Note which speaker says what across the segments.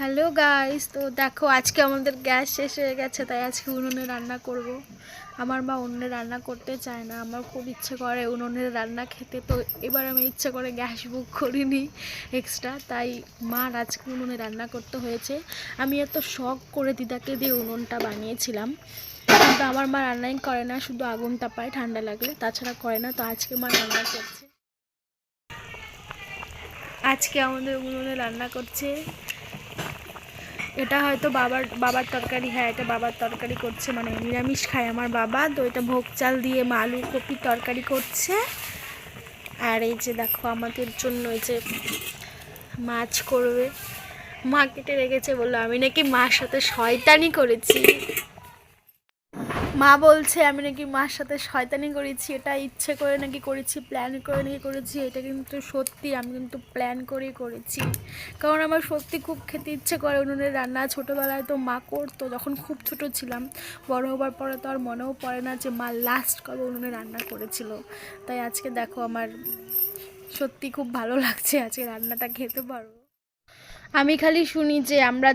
Speaker 1: Hello guys, তো দেখো আজকে আমাদের গ্যাস শেষ হয়ে গেছে, তাই আজকে উনুনে রান্না করব। আমার মা উনুনে রান্না করতে চায় না, আমার খুব ইচ্ছে করে উনুনের রান্না খেতে। তো এবার আমি ইচ্ছে করে গ্যাস বুক করিনি এক্সট্রা, তাই মার আজকে উনুনে রান্না করতে হয়েছে। আমি এত শখ করে দিদাকে দিয়ে উনুনটা বানিয়েছিলাম, কিন্তু আমার মা রান্নাই করে না, শুধু আগুন তাপায় ঠান্ডা লাগলে, তাছাড়া করে না। তো আজকে মা রান্না করছে। আজকে আমাদের উনুনে রান্না করছে। এটা হয়তো বাবার বাবার তরকারি। হ্যাঁ, এটা বাবার তরকারি করছে, মানে নিরামিষ খায় আমার বাবা। তো এটা ভোগ চাল দিয়ে মা আলু কপির তরকারি করছে। আর এই যে দেখো আমাদের জন্য এই যে মাছ করবে, মা কেটে রেখেছে। বললো আমি নাকি মার সাথে শয়তানি করেছি। মা বলছে আমি নাকি মার সাথে শয়তানি করেছি, এটা ইচ্ছে করে নাকি করেছি, প্ল্যান করে নাকি করেছি। এটা কিন্তু সত্যি, আমি কিন্তু প্ল্যান করেই করেছি, কারণ আমার সত্যি খুব খেতে ইচ্ছে করে উনুনের রান্না। ছোটোবেলায় তো মা করতো যখন খুব ছোট ছিলাম, বড় হবার পরে তো আর মনেও পড়ে না যে মা লাস্ট কবে উনুনে রান্না করেছিল। তাই আজকে দেখো আমার সত্যি খুব ভালো লাগছে আজকে রান্নাটা খেতে পারবো। আমি খালি শুনি যে আমরা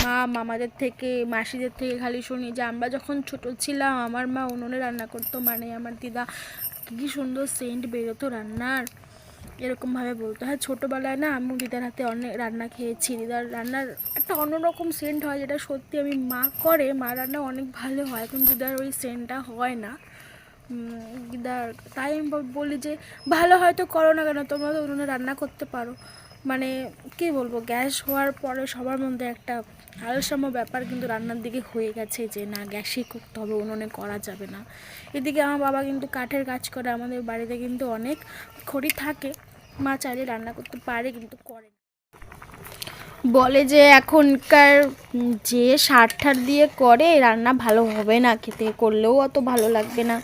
Speaker 1: মা মামাদের থেকে মাসিদের থেকে খালি শুনি যে আমরা যখন ছোট ছিলাম আমার মা উনুনে রান্না করতো, মানে আমার দিদা কী সুন্দর সেন্ট বেরোতো রান্নার, এরকমভাবে বলতো। হ্যাঁ, ছোটোবেলায় না আমি দিদার হাতে অনেক রান্না খেয়েছি। দিদার রান্নার একটা অন্যরকম সেন্ট হয়, যেটা সত্যি আমি মা করে মা রান্না অনেক ভালো হয়, কিন্তু দিদার ওই সেন্টটা হয় না দিদার। তাই আমি বলি যে ভালো হয়তো করো না কেন, তোমরা তো উনুনে রান্না করতে পারো। মানে কী বলবো, গ্যাস হওয়ার পরে সবার মধ্যে একটা আলসাম্য ব্যাপার কিন্তু রান্নার দিকে হয়ে গেছে, যে না গ্যাসেই করতে হবে, উনুনে করা যাবে না। এদিকে আমার বাবা কিন্তু কাঠের কাজ করে, আমাদের বাড়িতে কিন্তু অনেক খড়ি থাকে, মা চাইলে রান্না করতে পারে কিন্তু করে না। বলে যে এখনকার যে সার ঠার দিয়ে করে রান্না ভালো হবে না, খেতে করলেও অত ভালো লাগবে না।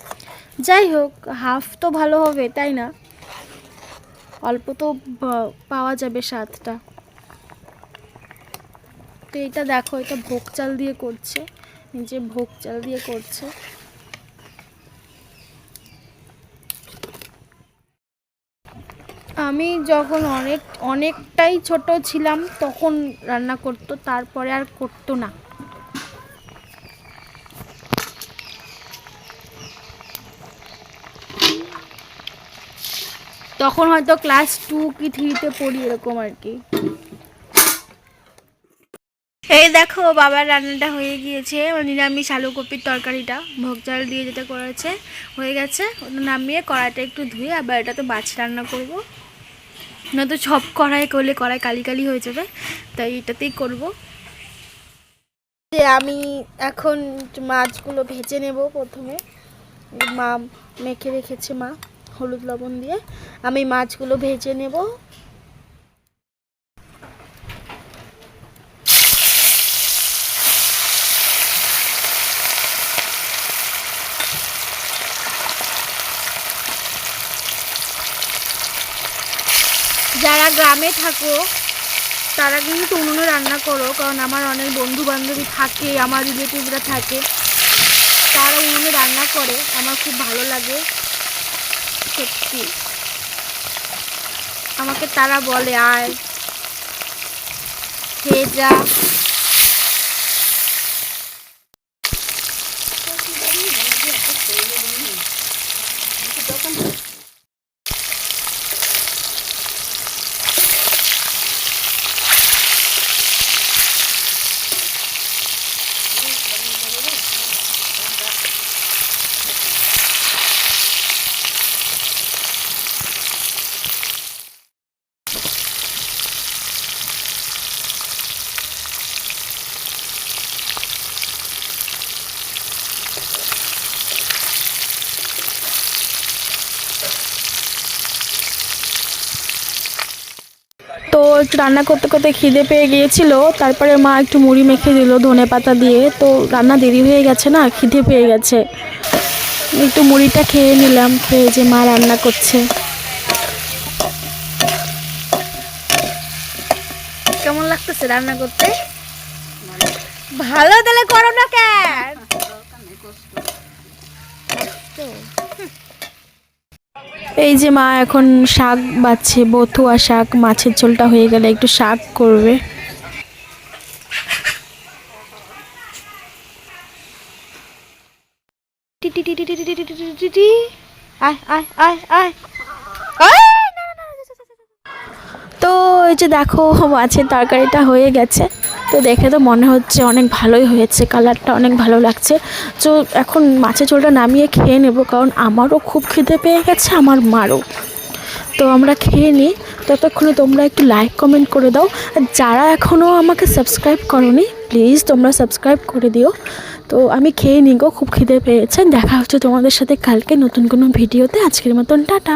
Speaker 1: যাই হোক, হাফ তো ভালো হবে, তাই না? অল্প তো পাওয়া যাবে স্বাদটা। তো এটা দেখো, এটা ভোগ চাল দিয়ে করছে, নিজে ভোগ চাল দিয়ে করছে। আমি যখন অনেকটাই ছোট ছিলাম তখন রান্না করতো, তারপরে আর করতো না। তখন হয়তো ক্লাস 2 কি 3-তে পড়ি, এরকম আর কি। এই দেখো বাবার রান্নাটা হয়ে গিয়েছে, নিরামিষ আলু কপির তরকারিটা ভোগ চাল দিয়ে যেটা করেছে হয়ে গেছে। ওটা নামিয়ে কড়াইটা একটু ধুয়ে আবার এটাতে মাছ রান্না করব, না তো সব কড়াই করলে কড়াই কালি কালি হয়ে যাবে, তাই এটাতেই করব। যে আমি এখন মাছগুলো ভেজে নেব। প্রথমে মা মেখে রেখেছে, মা হলুদ লবণ দিয়ে, আমি মাছগুলো ভেজে নেব। যারা গ্রামে থাকো তারা কিন্তু উনুনে রান্না করো, কারণ আমার অনেক বন্ধু বান্ধবী থাকে, আমার রিলেটিভরা থাকে, তারা উনুনে রান্না করে, আমার খুব ভালো লাগে সত্যি। আমাকে তারা বলে আয় খেয়ে যা। তো একটু রান্না করতে করতে খিদে পেয়ে গিয়েছিল, তারপরে মা একটু মুড়ি মেখে দিল ধনে পাতা দিয়ে। তো রান্না দেরি হয়ে গেছে না, খিদে পেয়ে গেছে, একটু মুড়িটা খেয়ে নিলাম, খেয়ে যে মা রান্না করছে। কেমন লাগতেছে রান্না করতে? ভালো, তাহলে করো না কেন? এই যে মা এখন শাক বাচ্ছে, বথুয়া শাক, মাছের ঝোলটা হয়ে গেলে একটু শাক করবে। টিটি, আয় আয় আয় আয়। তো এই যে দেখো মাছের তরকারিটা হয়ে গেছে, তো দেখে তো মনে হচ্ছে অনেক ভালোই হয়েছে, কালারটা অনেক ভালো লাগছে। তো এখন মাছের ঝোলটা নামিয়ে খেয়ে নেব, কারণ আমারও খুব খিদে পেয়ে গেছে, আমার মারও। তো আমরা খেয়ে নিই, ততক্ষণে তোমরা একটু লাইক কমেন্ট করে দাও, আর যারা এখনও আমাকে সাবস্ক্রাইব করোনি প্লিজ তোমরা সাবস্ক্রাইব করে দিও। তো আমি খেয়ে নিই গো, খুব খিদে পেয়েছে। দেখা হচ্ছে তোমাদের সাথে কালকে নতুন কোনো ভিডিওতে। আজকের মতন টাটা।